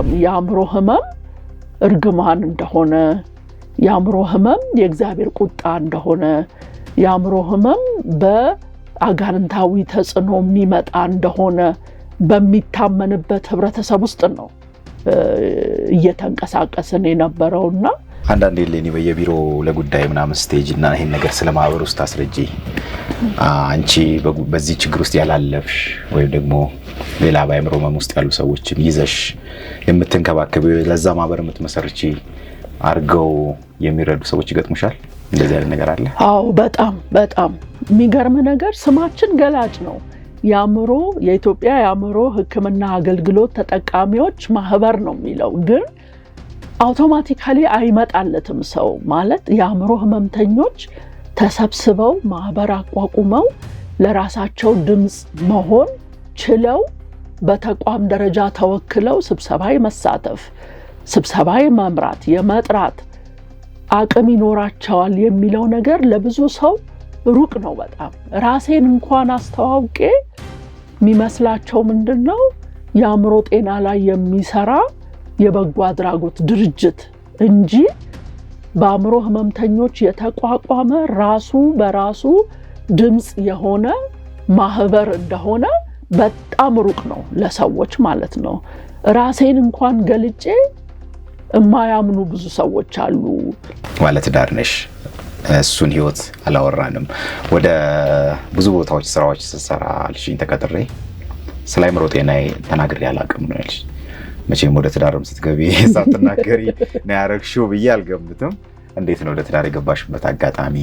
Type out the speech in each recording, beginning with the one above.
አላውቅም የአእምሮ ህመም እርግማን እንደሆነ የአእምሮ ህመም የእግዚአብሔር ቁጣ እንደሆነ የአእምሮ ህመም በአጋንንታዊ ተጽዕኖ የሚመጣ እንደሆነ በሚታመንበት ህብረተሰብ ውስጥ ነው እየተንቀሳቀስን የነበረውና አንዳንዴ ለኔ በየቢሮ ለጉዳይ ምናምን ስቴጅ እና ይሄን ነገር ስለማህበር ውስጥ አስረጂ አንቺ በዚህ ችግር ውስጥ ያላለፍሽ ወይ ደግሞ ሌላ በአእምሮ ህመም ውስጥ ያሉ ሰዎችን ይዘሽ የምትንከባከቢው ለዛ ማህበር የምትመሰርቺ አርገው የሚረዱ ሰዎች ይገጥሙሻል እንደዚህ አይነት ነገር አለ? አዎ በጣም የሚገርም ነገር ስማችን ገላጭ ነው የኢትዮጵያ የአእምሮ ህክምና አገልግሎት ተጠቃሚዎች ማህበር ነው የሚለው ግን አውቶማቲካሊ አይመጣለትም ሰው ማለት የአእምሮ ህመምተኞች ተሰብስበው ማህበር አቋቁመው ለራሳቸው ድምጽ መሆን ችለው በተቋም ደረጃ ተወክለው ስብሰባ መሳተፍ ስብሰባ መምራት የመጥራት አቅም ይኖራቸዋል የሚለው ነገር ለብዙ ሰው ሩቅ ነው በጣም ራሴን እንኳን አስተዋውቄ የሚመስላቸው ምንድነው የአእምሮ ጤና ላይ የሚሰራ የበጎ አድራጎት ድርጅት እንጂ በአእምሮ ህመምተኞች የተቋቋመ ራሱ በራሱ ድምጽ የሆነ ማህበር እንደሆነ በጣም ሩቅ ነው ለሰዎች ማለት ነው ራሴን እንኳን ገልጬ የማያምኑ ብዙ ሰዎች አሉ ማለት ዳርነሽ እሱን ህይወት አላወራንም ወደ ብዙ ቦታዎች ስራዎች ሰራ አልሽኝ ተቀጥሬ ስለ አእምሮ ጤናዬ ተናግሬ አላውቅም ነው ያልሽ መቼም ወደ ትዳርም ስትገቢ ሳትናገሪ ነው ያረግሽው ብዬ አልገምትም እንዴት ነው ወደ ትዳር የገባሽበት አጋጣሚ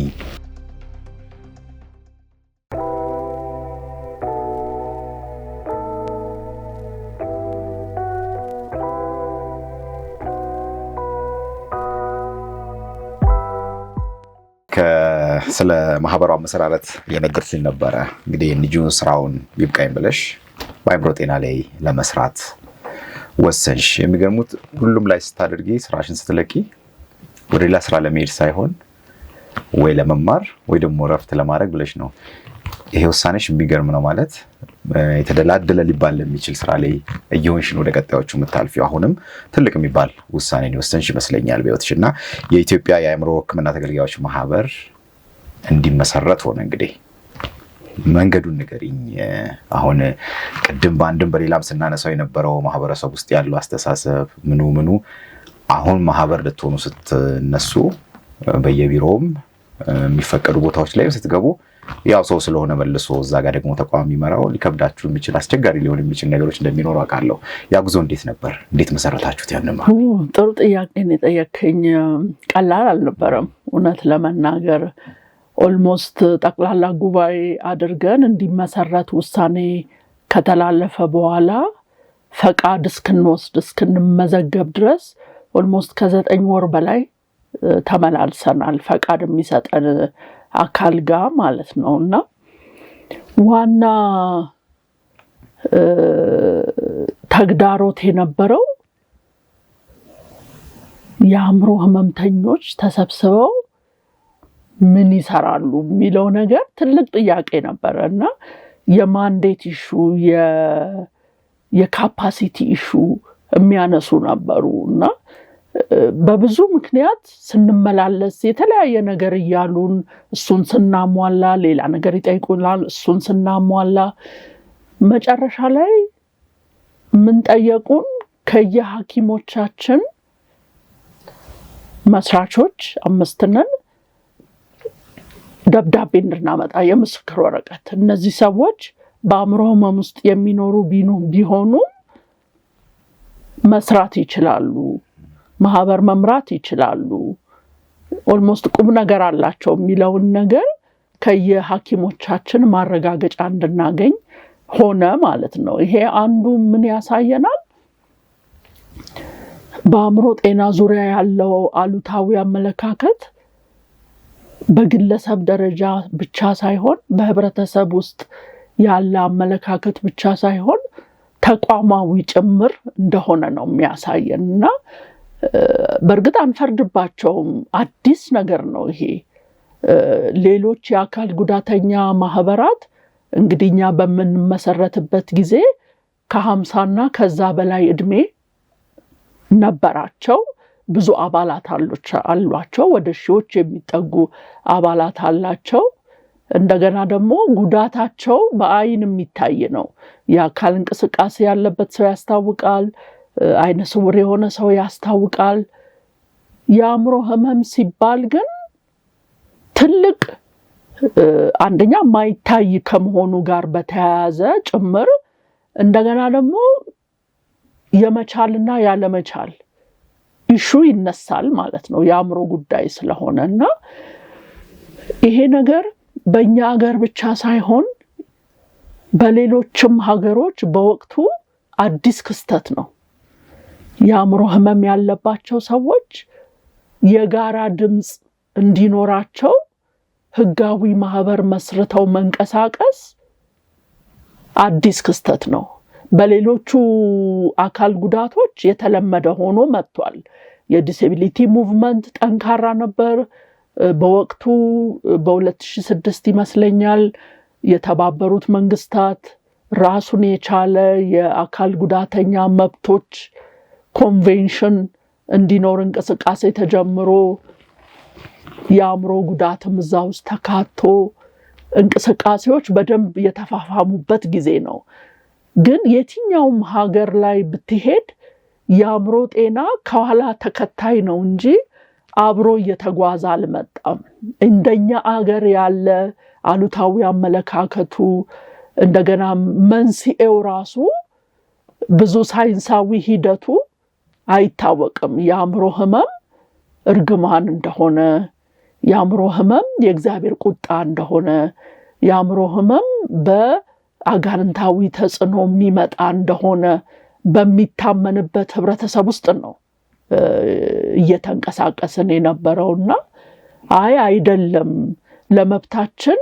ስለ ማህበሩ አመሰራረት የነገርሽኝ ነበር እንግዲህ ንጁን ስራውን ይብቃኝ ብለሽ በአእምሮ ጤና ላይ ለመስራት ወሰንሽ የሚገርሙት ሁሉም ላይ ስታደርጊ ስራሽን ስትለቂ ወደ ሌላ ስራ ለመሄድ ሳይሆን ወይ ለመማር ወይ ደግሞ ረፍት ለማድረግ ብለሽ ነው ይሄ ውሳኔሽ የሚገርም ነው ማለት የተደላደለ ሊባል ለሚችል ስራ ላይ እየሆንሽ ነው ወደ ቀጣዮቹ የምታልፊው አሁንም ትልቅ የሚባል ውሳኔ ነው ወሰንሽ ይመስለኛል በህይወትሽና የኢትዮጵያ የአእምሮ ህክምና ተገልጋዮች ማህበር እንዲመሰረት ሆነ እንግዲህ መንገዱን ንገሪኝ አሁን ቅድም በአንድም በሌላም ስናነሳው የነበረው ማህበረሰብ ውስጥ ያለው አስተሳሰብ ምኑ አሁን ማህበር ልትሆኑ ስትነሱ በየቢሮም የሚፈቀዱ ቦታዎች ላይ ስትገቡ ያው ሰው ስለሆነ መልሶ እዛ ጋር ደግሞ ተቋም ይመራው ሊከብዳችሁ የሚችል አስቸጋሪ ሊሆን የሚችል ነገሮች እንደሚኖሩ አውቃለሁ ያ ጉዞ እንዴት ነበር እንዴት መሰረታችሁት ያንማ ጥሩ ጥያቄ ነው የጠየከኝ ቀላል አልነበረም እውነት ለመናገር ኦልሞስት ጠቅላላ ጉባኤ አድርገን እንዲመሰረት ውሳኔ ከተላለፈ በኋላ ፈቃድ እስክንወስድ እስክንመዘገብ ድረስ ኦልሞስት ከ9 ወር በላይ ተመላልሰናል ፈቃድ የሚሰጠን አካል ጋር ማለት ነውና ዋና ተግዳሮት የነበረው የአእምሮ ህመምተኞች ተሰብስበው ምን ይሰራሉ የሚለው ነገር ትልቅ ጥያቄ ነበርና የማንዴት ኢሹ የካፓሲቲ ኢሹ የሚያነሱ ነበሩና በብዙ መከንያት ስንመላለስ የተለያየ ነገር ይያሉን እሱን ስናሟላ ሌላ ነገር ይጠይቁናል እሱን ስናሟላ መጨረሻ ላይ ምን ጠየቁን ከየሐኪሞቻችን መስራቾች 5 ነን ደብዳቤ እንድናመጣ የምስክር ወረቀት እነዚህ ሰዎች በአእምሮ ህመም ውስጥ የሚኖሩ ቢሆኑ መስራት ይችላሉ ማህበር መምራት ይችላሉ ኦልሞስት ቁም ነገር አላቸው የሚለውን ነገር ከየሐኪሞቻችን ማረጋገጫ እንድናገኝ ሆነ ማለት ነው ይሄ አንዱ ምን ያሳየናል በአእምሮ ጤና ዙሪያ ያለው አሉታዊ አመለካከት በግለሰብ ደረጃ ብቻ ሳይሆን በህብረተሰብ ውስጥ ያለ አመለካከት ብቻ ሳይሆን ተቋማዊ ጭምር እንደሆነ ነው የሚያሳየንና በርግጥ አንፈርድባቸውም አዲስ ነገር ነው ይሄ ሌሎች የአካል ጉዳተኛ ማህበራት እንግዲህኛ በመንመሰረትበት ጊዜ ከ50 እና ከዛ በላይ እድሜ ነበራቸው። ብዙ አባላት አሏቸው። ወደ ሺዎች የሚጠጉ አባላት አላቸው። እንደገና ደግሞ ጉዳታቸው በአይን የሚታይ ነው። የአካል እንቅስቃሴ ያለበት ሰው ያስታውቃል። አይነ ስውር የሆነ ሰው ያስታውቃል። የአእምሮ ህመም ሲባል ግን ትልቅ አንደኛ ማይታይ ከመሆኑ ጋር በተያያዘ ጭምር እንደገና ደግሞ የመቻልና ያለመቻል ኢሹ ይነሳል ማለት ነው የአእምሮ ጉዳይ ስለሆነና ይሄ ነገር በእኛ ሀገር ብቻ ሳይሆን በሌሎችም ሀገሮች በወቅቱ አዲስ ክስተት ነው። የአእምሮ ህመም ያለባቸው ሰዎች የጋራ ድምጽ እንዲኖራቸው ህጋዊ ማህበር መስርተው መንቀሳቀስ አዲስ ክስተት ነው። በሌሎቹ አካል ጉዳቶች የተለመደ ሆኖ መጥቷል። የዲሴቢሊቲ ሙቭመንት ጠንካራ ነበር። በወቅቱ በ2006 ይመስለኛል የተባበሩት መንግስታት ራሱን የቻለ የአካል ጉዳተኛ መብቶች ኮንቬንሽን እንዲኖር እንቅስቃሴ ተጀምሮ የአእምሮ ጉዳትም እዛ ውስጥ ተካቶ እንቅስቃሴዎች በደንብ የተፋፋሙበት ጊዜ ነው። ግን የትኛውም ሀገር ላይ ብትሄድ የአእምሮ ጤና ከኋላ ተከታይ ነው እንጂ አብሮ እየተጓዘ አልመጣም። እንደኛ ሀገር ያለ አሉታዊ አመለካከቱ እንደገና መንስኤው ራሱ ብዙ ሳይንሳዊ ሂደቱ አይታወቅም። የአእምሮ ህመም እርግማን እንደሆነ፣ የአእምሮ ህመም የእግዚአብሔር ቁጣ እንደሆነ፣ የአእምሮ ህመም በአጋንንታዊ ተጽዕኖ የሚመጣ እንደሆነ በሚታመንበት ህብረተሰብ ውስጥ ነው እየተንቀሳቀስን የነበረውና አይደለም ለመብታችን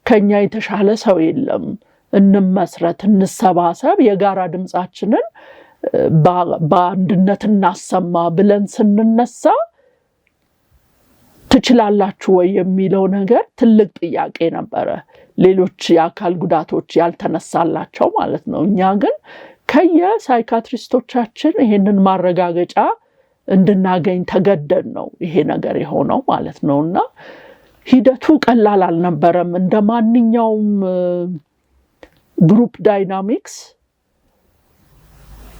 ከኛ የተሻለ ሰው የለም፣ እንመስረት፣ እንሰባሰብ፣ የጋራ ድምጻችንን በአንድነት እናሰማ ብለን ስንነሳ ትችላላችሁ ወይ የሚለው ነገር ትልቅ ጥያቄ ነበረ። ሌሎች የአካል ጉዳቶች ያልተነሳላቸው ማለት ነው። እኛ ግን ከየሳይካትሪስቶቻችን ይሄንን ማረጋገጫ እንድናገኝ ተገደን ነው ይሄ ነገር የሆነው ማለት ነውና ሂደቱ ቀላል አልነበረም። እንደማንኛውም ግሩፕ ዳይናሚክስ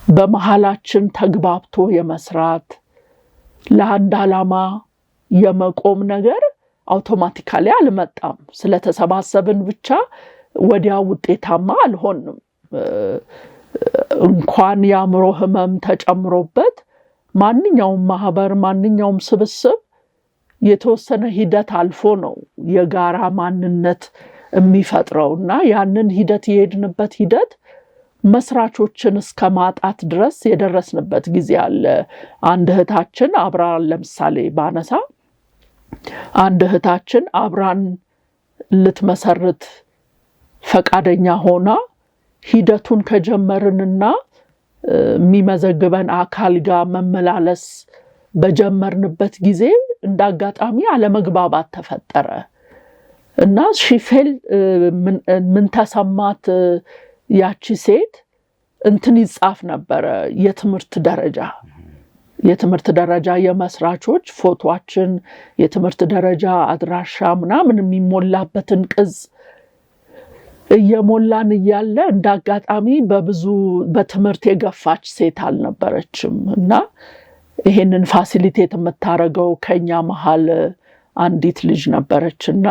በመሃላችን ተግባብቶ የመስራት ለአንድ ዓላማ የመቆም ነገር አውቶማቲካሊ አልመጣም። ስለተሰባሰብን ብቻ ወዲያ ውጤታማ አልሆንም። እንኳን የአእምሮ ህመም ተጨምሮበት ማንኛውም ማህበር ማንኛውም ስብስብ የተወሰነ ሂደት አልፎ ነው የጋራ ማንነት የሚፈጥረውና ያንን ሂደት የሄድንበት ሂደት መስራቾችን እስከማጣት ድረስ የደረስንበት ጊዜ አለ። አንድ እህታችን አብራን ለምሳሌ ባነሳ አንድ እህታችን አብራን ልትመሰርት ፈቃደኛ ሆና ሂደቱን ከጀመርንና የሚመዘግበን አካል ጋር መመላለስ በጀመርንበት ጊዜ እንዳጋጣሚ አለመግባባት ተፈጠረ እና ሺፌል ምን ተሰማት ያቺ ሴት እንትን ይጻፍ ነበረ የትምህርት ደረጃ የመስራቾች ፎቶአችን የትምህርት ደረጃ አድራሻ ምናምን የሚሞላበትን ቅጽ እየሞላን እያለ እንዳጋጣሚ በትምህርት የገፋች ሴት አልነበረችም እና ይሄንን ፋሲሊቴት የምታረገው ከኛ መሃል አንዲት ልጅ ነበረችና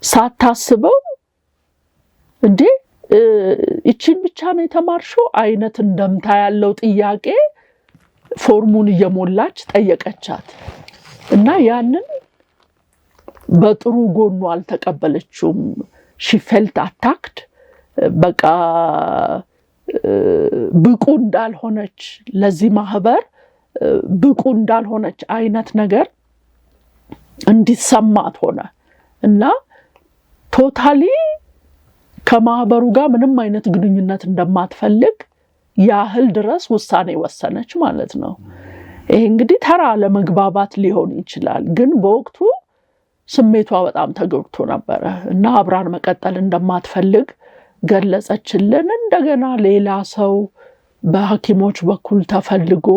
ሳታስበው እንዴ እቺን ብቻ ነው የተማርሽው አይነት እንደምታ ያለው ጥያቄ ፎርሙን እየሞላች ጠየቀቻት እና ያንን በጥሩ ጎኑ አልተቀበለችውም። she felt attacked በቃ ብቁ እንዳልሆነች ለዚህ ማህበር ብቁ እንዳልሆነች አይነት ነገር እንዲሰማት ሆነ እና ቶታሊ ከማህበሩ ጋር ምንም አይነት ግንኙነት እንደማትፈልግ ያህል ድረስ ውሳኔ ወሰነች ማለት ነው። ይሄ እንግዲህ ተራ ለመግባባት ሊሆን ይችላል፣ ግን በወቅቱ ስሜቷ በጣም ተጎድቶ ነበር እና አብራን መቀጠል እንደማትፈልግ ገለጸችልን። እንደገና ሌላ ሰው በሐኪሞች በኩል ተፈልጎ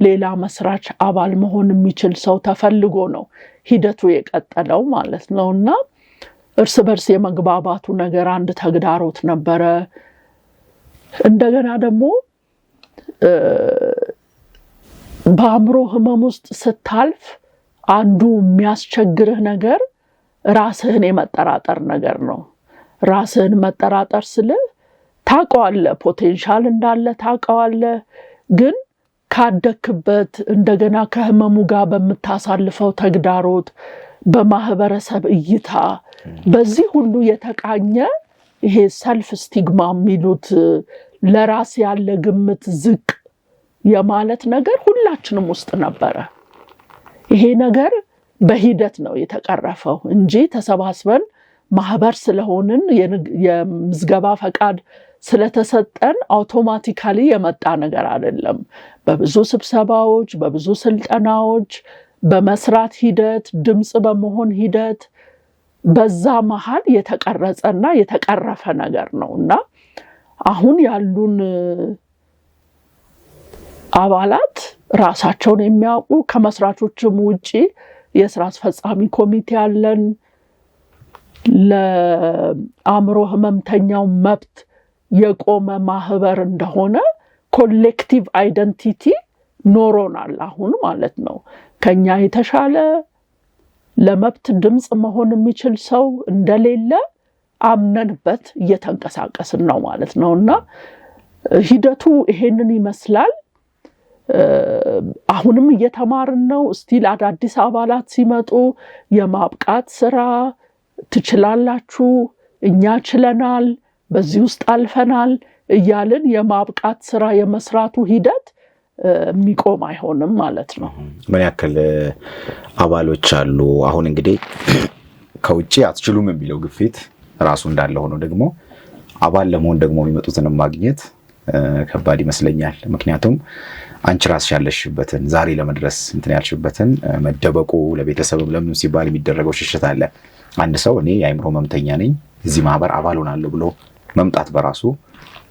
ሌላ መስራች አባል መሆን የሚችል ሰው ተፈልጎ ነው ሂደቱ የቀጠለው ማለት ነውና እርስ በርስ የመግባባቱ ነገር አንድ ተግዳሮት ነበረ። እንደገና ደግሞ በአእምሮ ህመም ውስጥ ስታልፍ አንዱ የሚያስቸግርህ ነገር ራስህን የመጠራጠር ነገር ነው። ራስህን መጠራጠር ስልህ ታውቀዋለህ ፖቴንሻል እንዳለ ታውቀዋለህ፣ ግን ካደክበት እንደገና ከህመሙ ጋር በምታሳልፈው ተግዳሮት በማህበረሰብ እይታ በዚህ ሁሉ የተቃኘ ይሄ ሰልፍ ስቲግማ የሚሉት ለራስ ያለ ግምት ዝቅ የማለት ነገር ሁላችንም ውስጥ ነበረ። ይሄ ነገር በሂደት ነው የተቀረፈው እንጂ ተሰባስበን ማህበር ስለሆንን የምዝገባ ፈቃድ ስለተሰጠን አውቶማቲካሊ የመጣ ነገር አይደለም። በብዙ ስብሰባዎች፣ በብዙ ስልጠናዎች፣ በመስራት ሂደት፣ ድምጽ በመሆን ሂደት በዛ መሃል የተቀረጸና የተቀረፈ ነገር ነውና አሁን ያሉን አባላት ራሳቸውን የሚያውቁ ከመስራቾችም ውጪ የሥራ አስፈጻሚ ኮሚቴ አለን። ለአእምሮ ህመምተኛው መብት የቆመ ማህበር እንደሆነ ኮሌክቲቭ አይደንቲቲ ኖሮናል አሁን ማለት ነው። ከኛ የተሻለ ለመብት ድምጽ መሆን የሚችል ሰው እንደሌለ አምነንበት እየተንቀሳቀስን ነው ማለት ነውና ሂደቱ ይሄንን ይመስላል። አሁንም እየተማርን ነው። ስቲል አዳዲስ አባላት ሲመጡ የማብቃት ስራ ትችላላችሁ፣ እኛ ችለናል፣ በዚህ ውስጥ አልፈናል እያልን የማብቃት ስራ የመስራቱ ሂደት የሚቆም አይሆንም ማለት ነው። ምን ያክል አባሎች አሉ? አሁን እንግዲህ ከውጪ አትችሉም የሚለው ግፊት ራሱ እንዳለ ሆኖ ደግሞ አባል ለመሆን ደግሞ የሚመጡትን ማግኘት ከባድ ይመስለኛል። ምክንያቱም አንቺ ራስሽ ያለሽበትን ዛሬ ለመድረስ እንትን ያልሽበትን መደበቁ ለቤተሰብም ለምን ሲባል የሚደረገው ሽሽት አለ። አንድ ሰው እኔ የአእምሮ ህመምተኛ ነኝ እዚህ ማህበር አባል ሆናለሁ ብሎ መምጣት በራሱ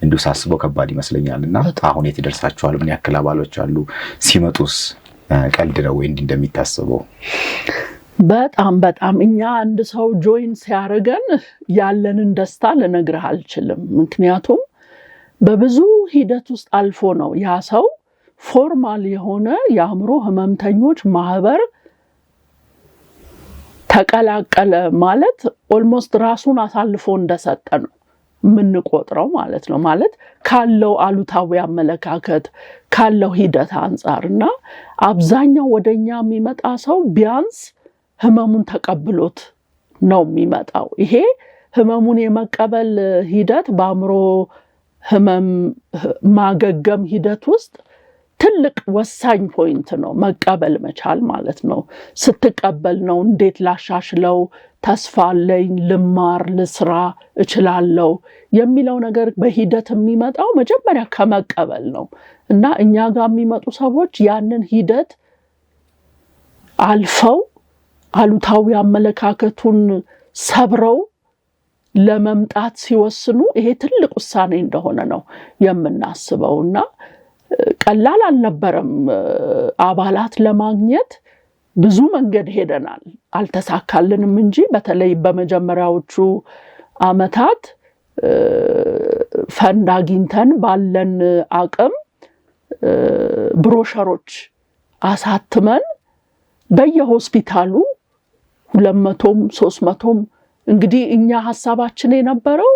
እንዲሁ ሳስበው ከባድ ይመስለኛልና አሁን የት ደርሳችኋል? ምን ያክል አባሎች አሉ? ሲመጡስ ቀልድ ነው ወይ እንደሚታሰበው? በጣም እኛ አንድ ሰው ጆይን ሲያደርገን ያለንን ደስታ ልነግርህ አልችልም። ምክንያቱም በብዙ ሂደት ውስጥ አልፎ ነው ያ ሰው ፎርማል የሆነ የአእምሮ ህመምተኞች ማህበር ተቀላቀለ ማለት ኦልሞስት ራሱን አሳልፎ እንደሰጠ ነው የምንቆጥረው ማለት ነው። ማለት ካለው አሉታዊ አመለካከት ካለው ሂደት አንፃርና አብዛኛው ወደኛ የሚመጣ ሰው ቢያንስ ህመሙን ተቀብሎት ነው የሚመጣው። ይሄ ህመሙን የመቀበል ሂደት በአእምሮ ህመም ማገገም ሂደት ውስጥ ትልቅ ወሳኝ ፖይንት ነው። መቀበል መቻል ማለት ነው። ስትቀበል ነው እንዴት ላሻሽለው፣ ተስፋ አለኝ፣ ልማር፣ ልስራ እችላለሁ የሚለው ነገር በሂደት የሚመጣው መጀመሪያ ከመቀበል ነው እና እኛ ጋር የሚመጡ ሰዎች ያንን ሂደት አልፈው አሉታዊ አመለካከቱን ሰብረው ለመምጣት ሲወስኑ ይሄ ትልቅ ውሳኔ እንደሆነ ነው የምናስበውና ቀላል አልነበረም። አባላት ለማግኘት ብዙ መንገድ ሄደናል፣ አልተሳካልንም እንጂ በተለይ በመጀመሪያዎቹ አመታት ፈንድ አግኝተን ባለን አቅም ብሮሸሮች አሳትመን በየሆስፒታሉ 200ም 300ም እንግዲህ እኛ ሐሳባችን የነበረው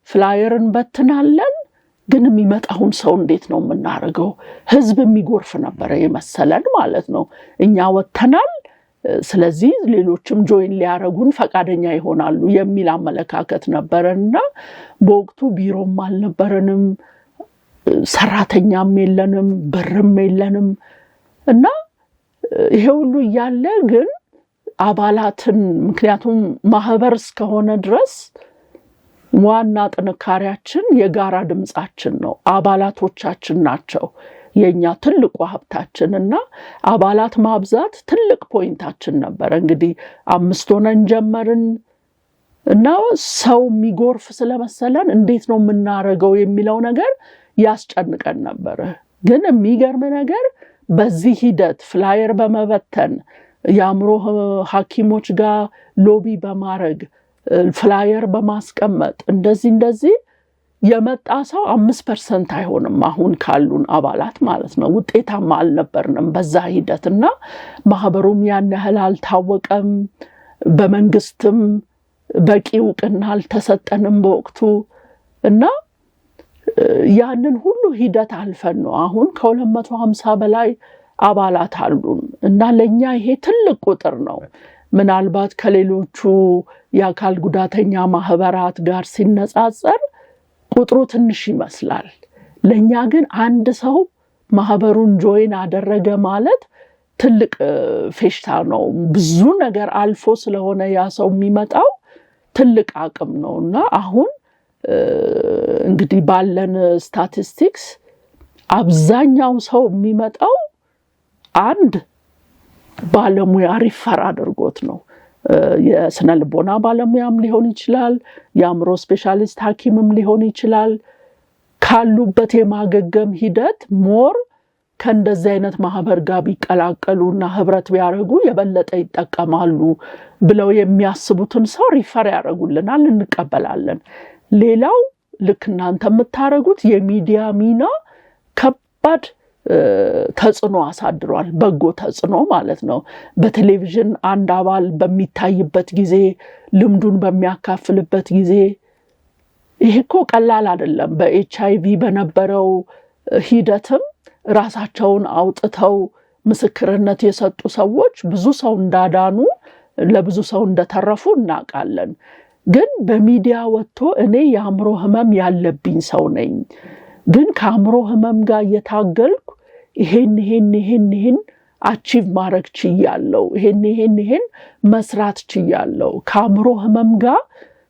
ፍላየርን በትናለን ግን የሚመጣውን ሰው እንዴት ነው የምናደርገው? ህዝብ የሚጎርፍ ነበር የመሰለን ማለት ነው። እኛ ወተናል፣ ስለዚህ ሌሎችም ጆይን ሊያረጉን ፈቃደኛ ይሆናሉ የሚል አመለካከት ነበርና በወቅቱ ቢሮም አልነበረንም፣ ሰራተኛም የለንም፣ ብርም የለንም እና ይሄ ሁሉ እያለ ግን አባላትን ምክንያቱም ማህበር እስከሆነ ድረስ ዋና ጥንካሬያችን የጋራ ድምጻችን ነው። አባላቶቻችን ናቸው የኛ ትልቁ ሀብታችንና አባላት ማብዛት ትልቅ ፖይንታችን ነበር። እንግዲህ 5 ሆነን ጀመርን እና ሰው የሚጎርፍ ስለመሰለን እንዴት ነው የምናረገው የሚለው ነገር ያስጨንቀን ነበር። ግን የሚገርም ነገር በዚህ ሂደት ፍላየር በመበተን የአእምሮ ሐኪሞች ጋር ሎቢ በማድረግ ፍላየር በማስቀመጥ እንደዚህ የመጣ ሰው 5% አይሆንም አሁን ካሉን አባላት ማለት ነው። ውጤታማ አልነበርንም በዛ ሂደትና ማህበሩም ያን ያህል አልታወቀም። በመንግስትም በቂ እውቅና አልተሰጠንም በወቅቱ እና ያንን ሁሉ ሂደት አልፈን ነው አሁን ከ250 በላይ አባላት አሉን እና ለኛ ይሄ ትልቅ ቁጥር ነው። ምናልባት ከሌሎቹ የአካል ጉዳተኛ ማህበራት ጋር ሲነጻጸር ቁጥሩ ትንሽ ይመስላል። ለኛ ግን አንድ ሰው ማህበሩን ጆይን አደረገ ማለት ትልቅ ፌሽታ ነው። ብዙ ነገር አልፎ ስለሆነ ያ ሰው የሚመጣው ትልቅ አቅም ነውና አሁን እንግዲህ ባለን ስታቲስቲክስ አብዛኛው ሰው የሚመጣው አንድ ባለሙያ ሪፈር አድርጎት ነው። የስነ ልቦና ባለሙያም ሊሆን ይችላል፣ የአእምሮ ስፔሻሊስት ሐኪምም ሊሆን ይችላል። ካሉበት የማገገም ሂደት ሞር ከእንደዚህ አይነት ማህበር ጋር ቢቀላቀሉና ህብረት ቢያደርጉ የበለጠ ይጠቀማሉ ብለው የሚያስቡትን ሰው ሪፈር ያደርጉልናል፣ እንቀበላለን። ሌላው ልክ እናንተ የምታደርጉት የሚዲያ ሚና ከባድ ተጽዕኖ አሳድሯል። በጎ ተጽዕኖ ማለት ነው። በቴሌቪዥን አንድ አባል በሚታይበት ጊዜ ልምዱን በሚያካፍልበት ጊዜ ይሄ እኮ ቀላል አይደለም። በኤችአይቪ በነበረው ሂደትም ራሳቸውን አውጥተው ምስክርነት የሰጡ ሰዎች ብዙ ሰው እንዳዳኑ ለብዙ ሰው እንደተረፉ እናውቃለን። ግን በሚዲያ ወጥቶ እኔ የአእምሮ ህመም ያለብኝ ሰው ነኝ፣ ግን ከአእምሮ ህመም ጋር እየታገልኩ ይሄን አቺቭ ማድረግ ችያለሁ፣ ይሄን መስራት ችያለሁ፣ ከአእምሮ ህመም ጋር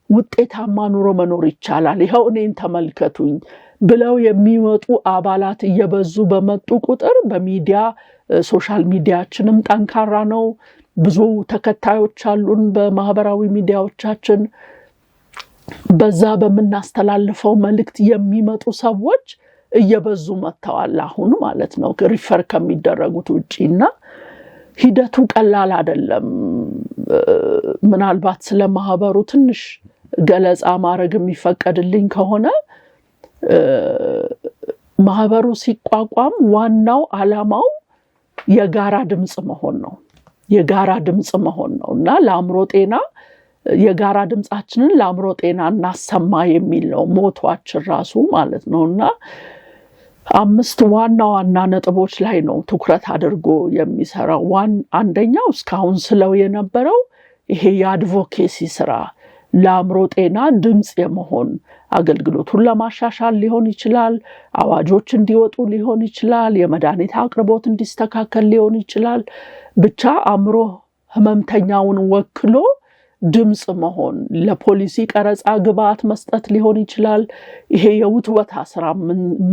ውጤታማ ኑሮ መኖር ይቻላል፣ ይኸው እኔን ተመልከቱኝ ብለው የሚወጡ አባላት እየበዙ በመጡ ቁጥር በሚዲያ ሶሻል ሚዲያችንም ጠንካራ ነው። ብዙ ተከታዮች አሉን በማህበራዊ ሚዲያዎቻችን። በዛ በመናስተላልፈው መልእክት የሚመጡ ሰዎች እየበዙ መጥተዋል አሁን ማለት ነው ሪፈር ከሚደረጉት ውጪና ሂደቱ ቀላል አይደለም። ምናልባት ስለ ማህበሩ ትንሽ ገለጻ ማድረግ የሚፈቀድልኝ ከሆነ ማህበሩ ሲቋቋም ዋናው ዓላማው የጋራ ድምጽ መሆን ነው። የጋራ ድምጽ መሆን ነውና ለአእምሮ ጤና የጋራ ድምጻችንን ለአእምሮ ጤና እናሰማ የሚል ነው ሞቷችን ራሱ ማለት ነውና 5 ዋና ነጥቦች ላይ ነው ትኩረት አድርጎ የሚሰራው። አንደኛው እስካሁን ስለው የነበረው ይሄ የአድቮኬሲ ስራ ለአእምሮ ጤና ድምጽ የመሆን አገልግሎቱን ለማሻሻል ሊሆን ይችላል፣ አዋጆች እንዲወጡ ሊሆን ይችላል፣ የመድኃኒት አቅርቦት እንዲስተካከል ሊሆን ይችላል። ብቻ አእምሮ ህመምተኛውን ወክሎ ድምጽ መሆን፣ ለፖሊሲ ቀረጻ ግብአት መስጠት ሊሆን ይችላል። ይሄ የውትወታ ስራ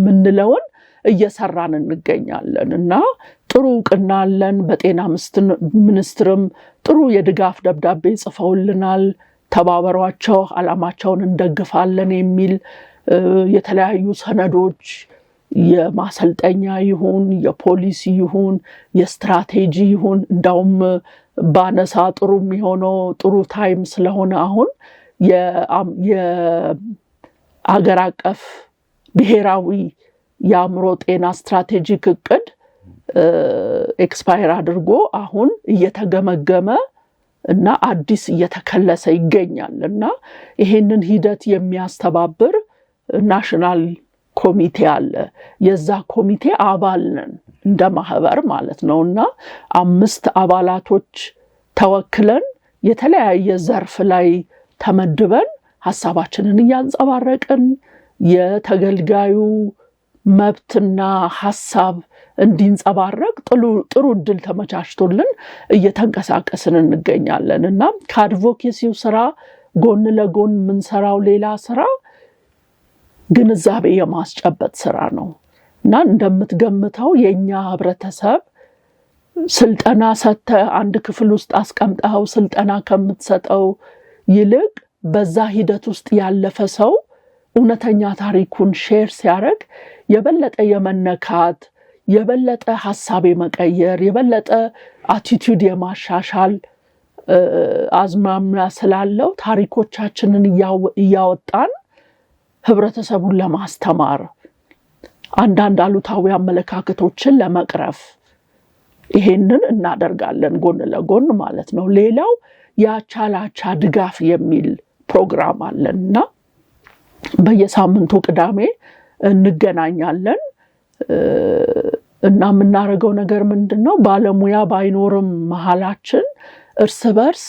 ምንለውን እየሰራን እንገኛለን እና ጥሩ እውቅና አለን። በጤና ሚኒስትርም ጥሩ የድጋፍ ደብዳቤ ጽፈውልናል። ተባበሯቸው፣ ዓላማቸውን እንደግፋለን የሚል የተለያዩ ሰነዶች የማሰልጠኛ ይሁን የፖሊሲ ይሁን የስትራቴጂ ይሁን እንዳውም ባነሳ ጥሩ የሚሆነው ጥሩ ታይም ስለሆነ አሁን የአገር አቀፍ ብሔራዊ የአእምሮ ጤና ስትራቴጂክ እቅድ ኤክስፓየር አድርጎ አሁን እየተገመገመ እና አዲስ እየተከለሰ ይገኛል እና ይሄንን ሂደት የሚያስተባብር ናሽናል ኮሚቴ አለ። የዛ ኮሚቴ አባል ነን እንደ ማህበር ማለት ነውና 5 አባላቶች ተወክለን የተለያየ ዘርፍ ላይ ተመድበን ሐሳባችንን እያንጸባረቅን የተገልጋዩ መብትና ሐሳብ እንዲንጸባረቅ ጥሩ እድል ተመቻችቶልን እየተንቀሳቀስን እንገኛለን እና ከአድቮኬሲው ስራ ጎን ለጎን ምንሰራው ሌላ ስራ ግንዛቤ የማስጨበጥ ስራ ነው እና እንደምትገምተው የኛ ህብረተሰብ ስልጠና ሰተ አንድ ክፍል ውስጥ አስቀምጠው ስልጠና ከምትሰጠው ይልቅ በዛ ሂደት ውስጥ ያለፈ ሰው እውነተኛ ታሪኩን ሼር ሲያደርግ የበለጠ የመነካት የበለጠ ሐሳብ የመቀየር የበለጠ አቲቲዩድ የማሻሻል አዝማሚያ ስላለው ታሪኮቻችንን እያወጣን ህብረተሰቡን ለማስተማር አንዳንድ አሉታዊ አመለካከቶችን ለመቅረፍ ይሄንን እናደርጋለን ጎን ለጎን ማለት ነው። ሌላው ያቻላቻ ድጋፍ የሚል ፕሮግራም አለንና በየሳምንቱ ቅዳሜ እንገናኛለን እና የምናደርገው ነገር ምንድነው? ባለሙያ ባይኖርም መሃላችን እርስ በርስ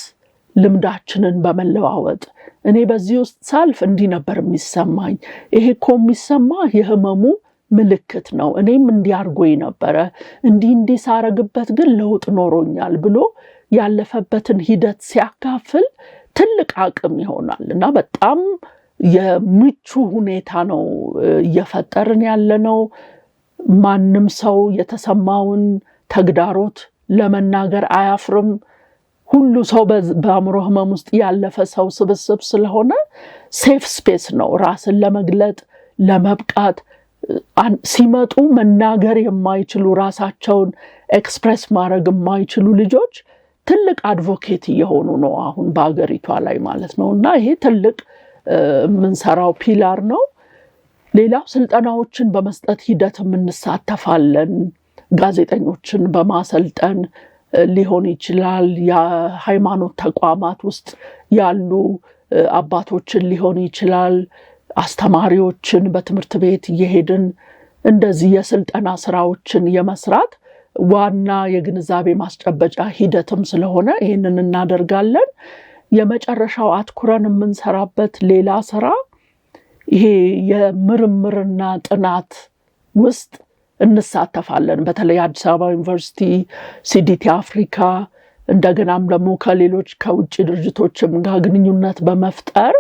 ልምዳችንን በመለዋወጥ እኔ በዚህ ውስጥ ሳልፍ እንዲህ ነበር የሚሰማኝ፣ ይሄ እኮ የሚሰማ የህመሙ ምልክት ነው፣ እኔም እንዲያርጎኝ ነበረ፣ እንዲህ ሳረግበት ግን ለውጥ ኖሮኛል ብሎ ያለፈበትን ሂደት ሲያካፍል ትልቅ አቅም ይሆናል እና በጣም የምቹ ሁኔታ ነው እየፈጠርን ያለነው። ማንም ሰው የተሰማውን ተግዳሮት ለመናገር አያፍርም። ሁሉ ሰው በአእምሮ ህመም ውስጥ ያለፈ ሰው ስብስብ ስለሆነ ሴፍ ስፔስ ነው ራስን ለመግለጥ ለመብቃት። ሲመጡ መናገር የማይችሉ ራሳቸውን ኤክስፕሬስ ማድረግ የማይችሉ ልጆች ትልቅ አድቮኬት እየሆኑ ነው አሁን በአገሪቷ ላይ ማለት ነው እና ይሄ ትልቅ የምንሰራው ፒላር ነው። ሌላው ስልጠናዎችን በመስጠት ሂደት እንሳተፋለን። ጋዜጠኞችን በማሰልጠን ሊሆን ይችላል፣ የሃይማኖት ተቋማት ውስጥ ያሉ አባቶችን ሊሆን ይችላል፣ አስተማሪዎችን በትምህርት ቤት እየሄድን እንደዚህ የስልጠና ስራዎችን የመስራት ዋና የግንዛቤ ማስጨበጫ ሂደትም ስለሆነ ይሄንን እናደርጋለን። የመጨረሻው አትኩረን የምንሰራበት ሌላ ስራ ይሄ የምርምርና ጥናት ውስጥ እንሳተፋለን። በተለይ አዲስ አበባ ዩኒቨርሲቲ፣ ሲዲቲ አፍሪካ እንደገናም ደግሞ ከሌሎች ከውጭ ድርጅቶችም ጋር ግንኙነት በመፍጠር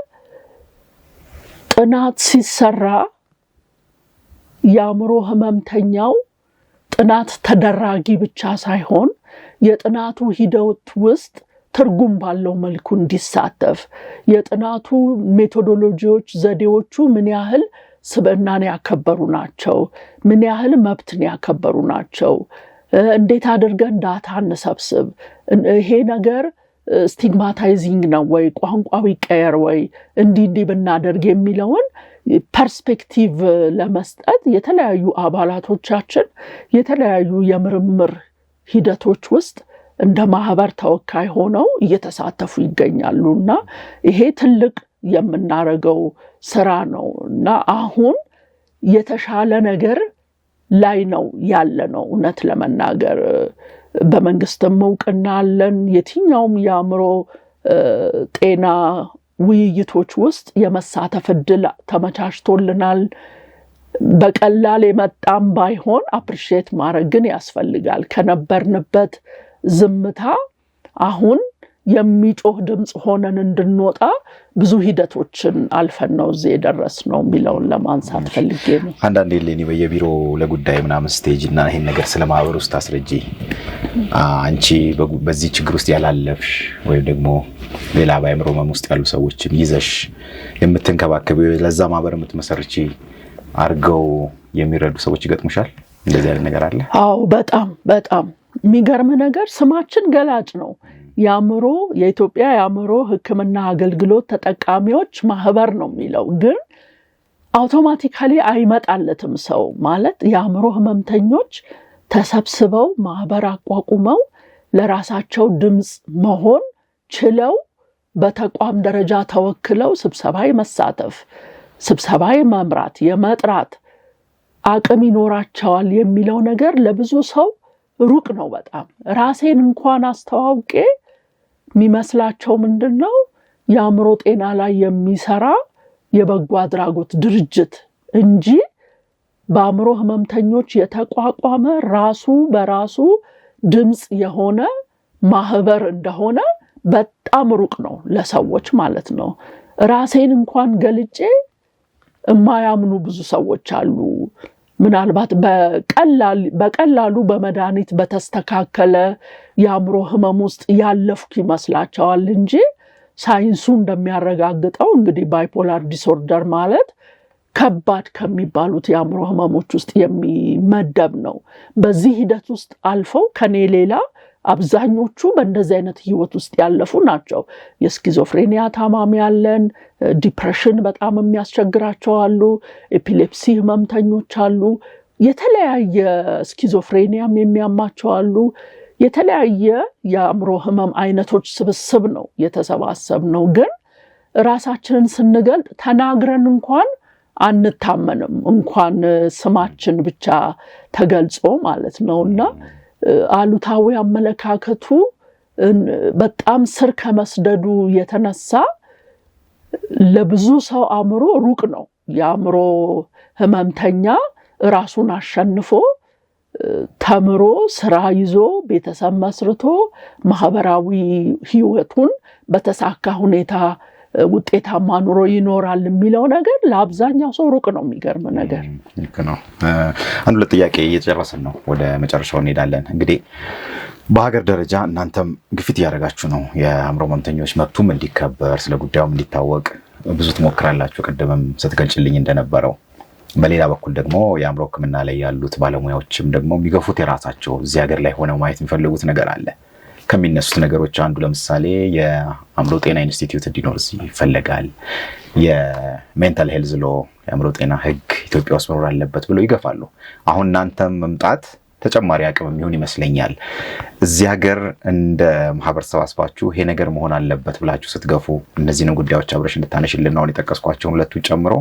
ጥናት ሲሰራ የአእምሮ ህመምተኛው ጥናት ተደራጊ ብቻ ሳይሆን የጥናቱ ሂደት ውስጥ ትርጉም ባለው መልኩ እንዲሳተፍ የጥናቱ ሜቶዶሎጂዎች ዘዴዎቹ ምን ያህል ስብዕናን ያከበሩ ናቸው፣ ምን ያህል መብትን ያከበሩ ናቸው፣ እንዴት አድርገን ዳታ እንሰብስብ፣ ይሄ ነገር ስቲግማታይዚንግ ነው ወይ፣ ቋንቋው ይቀየር ወይ፣ እንዲህ ብናደርግ የሚለውን ፐርስፔክቲቭ ለመስጠት የተለያዩ አባላቶቻችን የተለያዩ የምርምር ሂደቶች ውስጥ እንደ ማህበር ተወካይ ሆነው እየተሳተፉ ይገኛሉና ይሄ ትልቅ የምናረገው ስራ ነው እና አሁን የተሻለ ነገር ላይ ነው ያለነው። እውነት ለመናገር በመንግስትም እውቅና አለን። የትኛውም የአእምሮ ጤና ውይይቶች ውስጥ የመሳተፍ እድል ተመቻችቶልናል። በቀላል የመጣም ባይሆን አፕሪሺየት ማድረግ ግን ያስፈልጋል። ከነበርንበት ዝምታ አሁን የሚጮህ ድምጽ ሆነን እንድንወጣ ብዙ ሂደቶችን አልፈን ነው እዚህ የደረስነው የሚለውን ለማንሳት ፈልጌ ነው። አንዳንዴ ሌኒ በየቢሮ ለጉዳይ ምናምን ስቴጅ እና ይሄን ነገር ስለማህበር ውስጥ አስረጂ አንቺ በዚህ ችግር ውስጥ ያላለፍሽ ወይም ደግሞ ሌላ በአእምሮ ህመም ውስጥ ያሉ ሰዎችን ይዘሽ የምትንከባከቢው ለዛ ማህበር የምትመሰርቺ አርገው የሚረዱ ሰዎች ይገጥሙሻል? እንደዚህ አይነት ነገር አለ? አዎ፣ በጣም የሚገርም ነገር ስማችን ገላጭ ነው። የኢትዮጵያ የአእምሮ ሕክምና አገልግሎት ተጠቃሚዎች ማህበር ነው የሚለው፣ ግን አውቶማቲካሊ አይመጣለትም። ሰው ማለት የአእምሮ ህመምተኞች ተሰብስበው ማህበር አቋቁመው ለራሳቸው ድምጽ መሆን ችለው በተቋም ደረጃ ተወክለው ስብሰባ መሳተፍ፣ ስብሰባ መምራት፣ የመጥራት አቅም ይኖራቸዋል የሚለው ነገር ለብዙ ሰው ሩቅ ነው። በጣም ራሴን እንኳን አስተዋውቄ የሚመስላቸው ምንድነው የአእምሮ ጤና ላይ የሚሰራ የበጎ አድራጎት ድርጅት እንጂ በአእምሮ ህመምተኞች የተቋቋመ ራሱ በራሱ ድምጽ የሆነ ማህበር እንደሆነ በጣም ሩቅ ነው ለሰዎች ማለት ነው። ራሴን እንኳን ገልጬ የማያምኑ ብዙ ሰዎች አሉ። ምናልባት በቀላሉ በመድኃኒት በተስተካከለ የአእምሮ ህመም ውስጥ ያለፍኩ ይመስላቸዋል እንጂ ሳይንሱ እንደሚያረጋግጠው እንግዲህ ባይፖላር ዲስኦርደር ማለት ከባድ ከሚባሉት የአእምሮ ህመሞች ውስጥ የሚመደብ ነው። በዚህ ሂደት ውስጥ አልፈው ከኔ ሌላ አብዛኞቹ በእንደዚህ አይነት ህይወት ውስጥ ያለፉ ናቸው። የስኪዞፍሬኒያ ታማሚ ያለን፣ ዲፕሬሽን በጣም የሚያስቸግራቸው አሉ፣ ኤፒሌፕሲ ህመምተኞች አሉ፣ የተለያየ ስኪዞፍሬኒያም የሚያማቸው አሉ። የተለያየ የአእምሮ ህመም አይነቶች ስብስብ ነው የተሰባሰብነው። ግን ራሳችንን ስንገልጥ ተናግረን እንኳን አንታመንም፣ እንኳን ስማችን ብቻ ተገልጾ ማለት ነውና አሉታዊ አመለካከቱ በጣም ስር ከመስደዱ የተነሳ ለብዙ ሰው አእምሮ ሩቅ ነው። የአእምሮ ህመምተኛ ራሱን አሸንፎ ተምሮ ስራ ይዞ ቤተሰብ መስርቶ ማህበራዊ ህይወቱን በተሳካ ሁኔታ ውጤታማ ኑሮ ይኖራል የሚለው ነገር ለአብዛኛው ሰው ሩቅ ነው። የሚገርም ነገር ነው። አንዱ ለጥያቄ እየተጨረስን ነው፣ ወደ መጨረሻው እንሄዳለን። እንግዲህ በሀገር ደረጃ እናንተም ግፊት እያደረጋችሁ ነው፣ የአእምሮ ህመምተኞች መብቱም እንዲከበር ስለ ጉዳዩም እንዲታወቅ ብዙ ትሞክራላችሁ፣ ቅድምም ስትገልጭልኝ እንደነበረው። በሌላ በኩል ደግሞ የአእምሮ ህክምና ላይ ያሉት ባለሙያዎችም ደግሞ የሚገፉት የራሳቸው እዚህ ሀገር ላይ ሆነው ማየት የሚፈልጉት ነገር አለ። ከሚነሱት ነገሮች አንዱ ለምሳሌ የአእምሮ ጤና ኢንስቲትዩት እንዲኖር ይፈለጋል። የሜንታል ሄልዝ ሎ የአእምሮ ጤና ህግ ኢትዮጵያ ውስጥ መኖር አለበት ብለው ይገፋሉ። አሁን እናንተም መምጣት ተጨማሪ አቅም የሚሆን ይመስለኛል። እዚህ ሀገር እንደ ማህበር ተሰባስባችሁ ይሄ ነገር መሆን አለበት ብላችሁ ስትገፉ እነዚህን ጉዳዮች አብረሽ እንድታነሽልን አሁን የጠቀስኳቸውን ሁለቱ ጨምሮ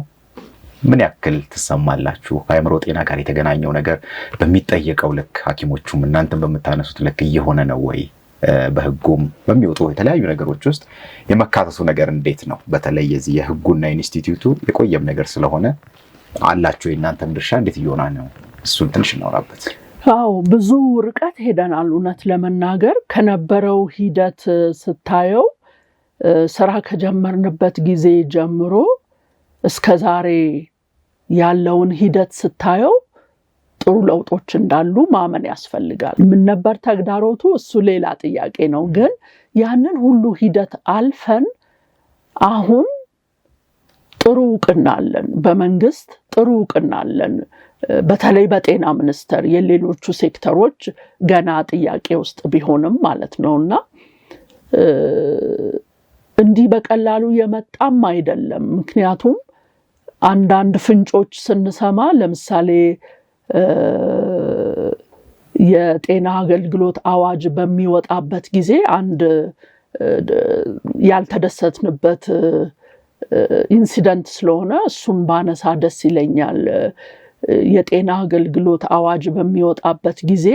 ምን ያክል ትሰማላችሁ? ከአእምሮ ጤና ጋር የተገናኘው ነገር በሚጠየቀው ልክ ሐኪሞቹም እናንተም በምታነሱት ልክ እየሆነ ነው ወይ? በህጉም በሚወጡ የተለያዩ ነገሮች ውስጥ የመካተቱ ነገር እንዴት ነው? በተለይ የዚህ የህጉና ኢንስቲትዩቱ የቆየም ነገር ስለሆነ አላችሁ የእናንተም ድርሻ እንዴት እየሆነ ነው? እሱን ትንሽ እናወራበት። አዎ ብዙ ርቀት ሄደናል። እውነት ለመናገር ከነበረው ሂደት ስታየው ስራ ከጀመርንበት ጊዜ ጀምሮ እስከ ዛሬ ያለውን ሂደት ስታየው ጥሩ ለውጦች እንዳሉ ማመን ያስፈልጋል። ምን ነበር ተግዳሮቱ? እሱ ሌላ ጥያቄ ነው። ግን ያንን ሁሉ ሂደት አልፈን አሁን ጥሩ እውቅና አለን፣ በመንግስት ጥሩ እውቅና አለን። በተለይ በጤና ሚኒስቴር፣ የሌሎቹ ሴክተሮች ገና ጥያቄ ውስጥ ቢሆንም ማለት ነውና እንዲህ በቀላሉ የመጣም አይደለም። ምክንያቱም አንዳንድ ፍንጮች ስንሰማ ለምሳሌ የጤና አገልግሎት አዋጅ በሚወጣበት ጊዜ አንድ ያልተደሰትንበት ኢንሲደንት ስለሆነ እሱን ባነሳ ደስ ይለኛል። የጤና አገልግሎት አዋጅ በሚወጣበት ጊዜ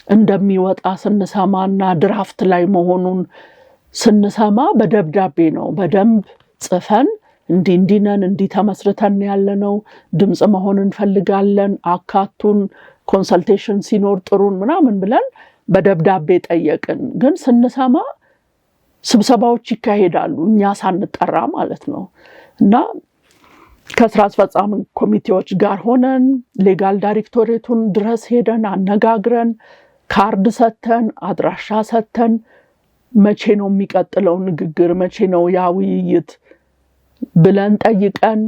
እንደሚወጣ ስንሰማና ድራፍት ላይ መሆኑን ስንሰማ በደብዳቤ ነው በደንብ ጽፈን እንዲነን እንዲተመስርተን ያለነው ድምጽ መሆን እንፈልጋለን፣ አካቱን ኮንሰልቴሽን ሲኖር ጥሩን ምናምን ብለን በደብዳቤ ጠየቅን። ግን ስንሰማ ስብሰባዎች ይካሄዳሉ እኛ ሳንጠራ ማለት ነው። እና ከስራ አስፈጻሚ ኮሚቴዎች ጋር ሆነን ሌጋል ዳይሬክቶሬቱን ድረስ ሄደን አነጋግረን ካርድ ሰተን አድራሻ ሰተን መቼ ነው የሚቀጥለው ንግግር፣ መቼ ነው ያ ውይይት ብለን ጠይቀን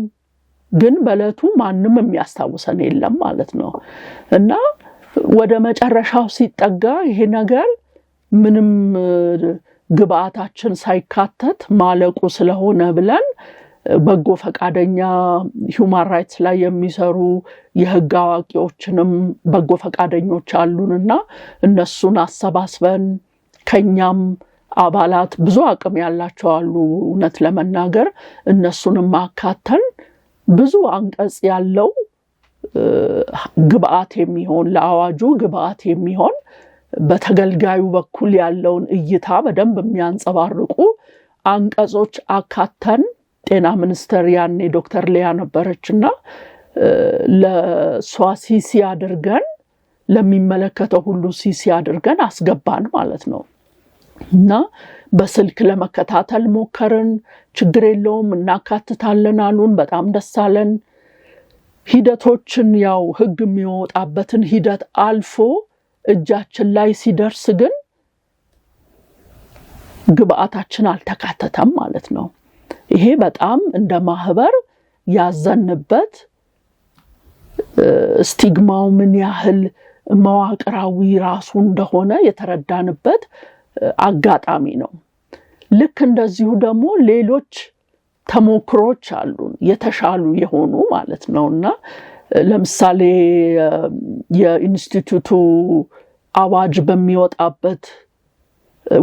ግን በለቱ ማንም የሚያስታውሰን የለም ማለት ነው። እና ወደ መጨረሻው ሲጠጋ ይሄ ነገር ምንም ግብአታችን ሳይካተት ማለቁ ስለሆነ ብለን በጎ ፈቃደኛ ሁማን ራይትስ ላይ የሚሰሩ የህግ አዋቂዎችንም በጎ ፈቃደኞች አሉንና እነሱን አሰባስበን ከኛም አባላት ብዙ አቅም ያላቸው አሉ እውነት ለመናገር እነሱንም ማካተን ብዙ አንቀጽ ያለው ግብአት የሚሆን ለአዋጁ ግብአት የሚሆን በተገልጋዩ በኩል ያለውን እይታ በደንብ የሚያንጸባርቁ አንቀጾች አካተን ጤና ሚኒስቴር ያኔ ዶክተር ሊያ ነበረችና ለሷ ሲሲ አድርገን ለሚመለከተው ሁሉ ሲሲ አድርገን አስገባን ማለት ነው። እና በስልክ ለመከታተል ሞከርን። ችግር የለውም እናካትታለን አሉን። በጣም ደስ አለን። ሂደቶችን ያው ህግ የሚወጣበትን ሂደት አልፎ እጃችን ላይ ሲደርስ ግን ግብአታችን አልተካተተም ማለት ነው። ይሄ በጣም እንደ ማህበር ያዘንበት ስቲግማው ምን ያህል መዋቅራዊ ራሱ እንደሆነ የተረዳንበት አጋጣሚ ነው። ልክ እንደዚሁ ደግሞ ሌሎች ተሞክሮች አሉን የተሻሉ የሆኑ ማለት ነውና ለምሳሌ የኢንስቲትዩቱ አዋጅ በሚወጣበት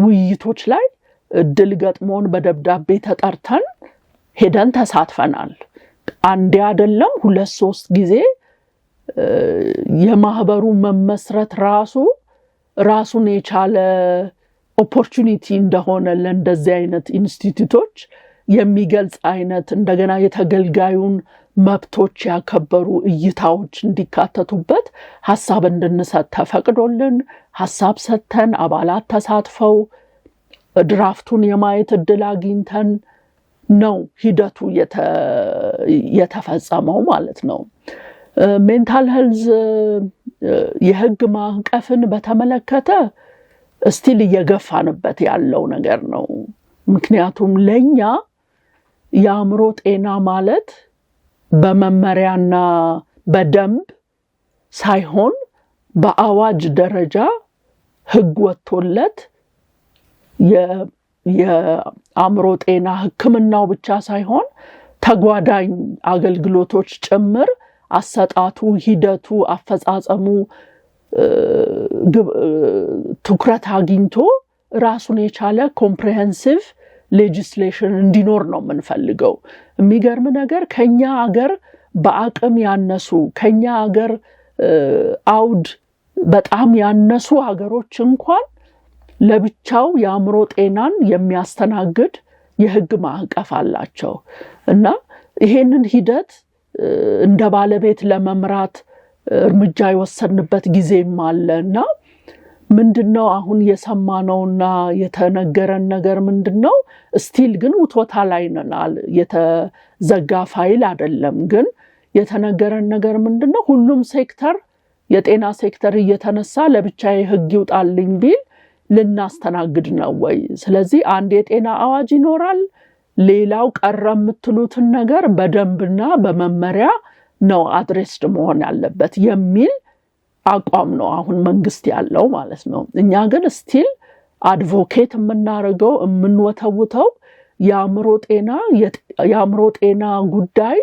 ውይይቶች ላይ እድል ገጥሞን በደብዳቤ ተጠርተን ሄደን ተሳትፈናል። አንዴ አይደለም 2-3 ጊዜ የማህበሩ መመስረት ራሱን የቻለ ኦፖርቹኒቲ እንደሆነ ለእንደዚህ አይነት ኢንስቲትዩቶች የሚገልጽ አይነት እንደገና የተገልጋዩን መብቶች ያከበሩ እይታዎች እንዲካተቱበት ሐሳብ እንድንሰጥ ተፈቅዶልን ሐሳብ ሰጥተን አባላት ተሳትፈው ድራፍቱን የማየት እድል አግኝተን ነው ሂደቱ የተፈጸመው ማለት ነው። ሜንታል ሄልዝ የህግ ማዕቀፍን በተመለከተ ስቲል እየገፋንበት ያለው ነገር ነው። ምክንያቱም ለኛ የአእምሮ ጤና ማለት በመመሪያና በደንብ ሳይሆን በአዋጅ ደረጃ ህግ ወጥቶለት የአእምሮ ጤና ህክምናው ብቻ ሳይሆን ተጓዳኝ አገልግሎቶች ጭምር አሰጣጡ፣ ሂደቱ፣ አፈጻጸሙ ትኩረት አግኝቶ ራሱን የቻለ ኮምፕሬሄንሲቭ ሌጂስሌሽን እንዲኖር ነው የምንፈልገው። የሚገርም ነገር ከኛ ሀገር በአቅም ያነሱ ከኛ ሀገር አውድ በጣም ያነሱ ሀገሮች እንኳን ለብቻው የአእምሮ ጤናን የሚያስተናግድ የህግ ማዕቀፍ አላቸው እና ይሄንን ሂደት እንደ ባለቤት ለመምራት እርምጃ የወሰንበት ጊዜም አለና ምንድነው አሁን የሰማነውና የተነገረን ነገር ምንድነው? ስቲል ግን ውቶታ ላይ ነናል። የተዘጋ ፋይል አይደለም። ግን የተነገረን ነገር ምንድነው? ሁሉም ሴክተር የጤና ሴክተር እየተነሳ ለብቻዬ ህግ ይውጣልኝ ቢል ልናስተናግድ ነው ወይ? ስለዚህ አንድ የጤና አዋጅ ይኖራል። ሌላው ቀረ የምትሉትን ነገር በደንብና በመመሪያ ነው አድሬስድ መሆን ያለበት የሚል አቋም ነው አሁን መንግስት ያለው ማለት ነው። እኛ ግን ስቲል አድቮኬት የምናደርገው የምንወተውተው የአእምሮ ጤና ጉዳይ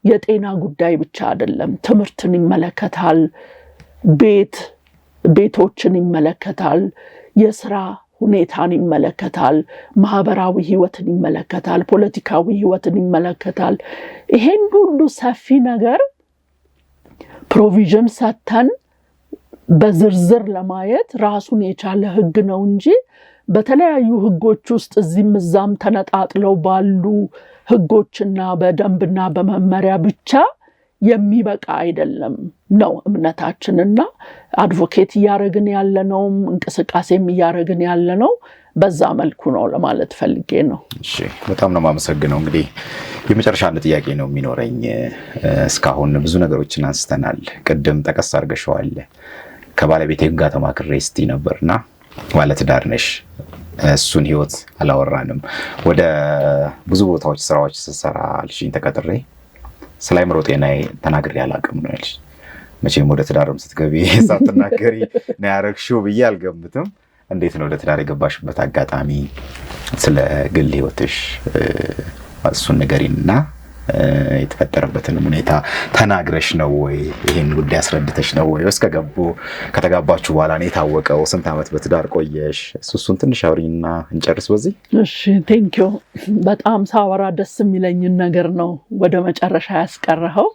የጤና ጉዳይ ብቻ አይደለም። ትምህርትን ይመለከታል፣ ቤቶችን ይመለከታል፣ የስራ ሁኔታን ይመለከታል፣ ማህበራዊ ህይወትን ይመለከታል፣ ፖለቲካዊ ህይወትን ይመለከታል። ይሄን ሁሉ ሰፊ ነገር ፕሮቪዥን ሰተን በዝርዝር ለማየት ራሱን የቻለ ህግ ነው እንጂ በተለያዩ ህጎች ውስጥ እዚህም እዛም ተነጣጥለው ባሉ ህጎችና በደንብና በመመሪያ ብቻ የሚበቃ አይደለም ነው እምነታችንና አድቮኬት ያረግን ያለነው እንቅስቃሴም ያረግን ያለነው በዛ መልኩ ነው ለማለት ፈልጌ ነው። እሺ በጣም ነው ማመሰግነው። እንግዲህ የመጨረሻ አንድ ጥያቄ ነው የሚኖረኝ። እስካሁን ብዙ ነገሮችን አንስተናል። ቅድም ጠቀስ አድርገሽዋል። ከባለቤቴ ጋር ተማክሬ እስቲ ነበርና ማለት ዳር ነሽ። እሱን ህይወት አላወራንም። ወደ ብዙ ቦታዎች ስራዎች ስሰራ አልሽኝ ተቀጥሬ ስለ አእምሮ ጤናዬ ተናግሬ አላውቅም ነው ያልሽ። መቼም ወደ ትዳርም ስትገቢ ሳትናገሪ ነው ያረግሽው ብዬ አልገምትም። እንዴት ነው ወደ ትዳር የገባሽበት አጋጣሚ? ስለ ግል ህይወትሽ እሱን ንገሪንና የተፈጠረበትን ሁኔታ ተናግረሽ ነው ወይ ይሄን ጉዳይ አስረድተሽ ነው ወይ ከተጋባችሁ በኋላ ነው የታወቀው? ስንት ዓመት በትዳር ቆየሽ? እሱን ትንሽ አውሪና እንጨርስ በዚህ። እሺ ቴንክ ዩ። በጣም ሳወራ ደስ የሚለኝን ነገር ነው ወደ መጨረሻ ያስቀረኸው።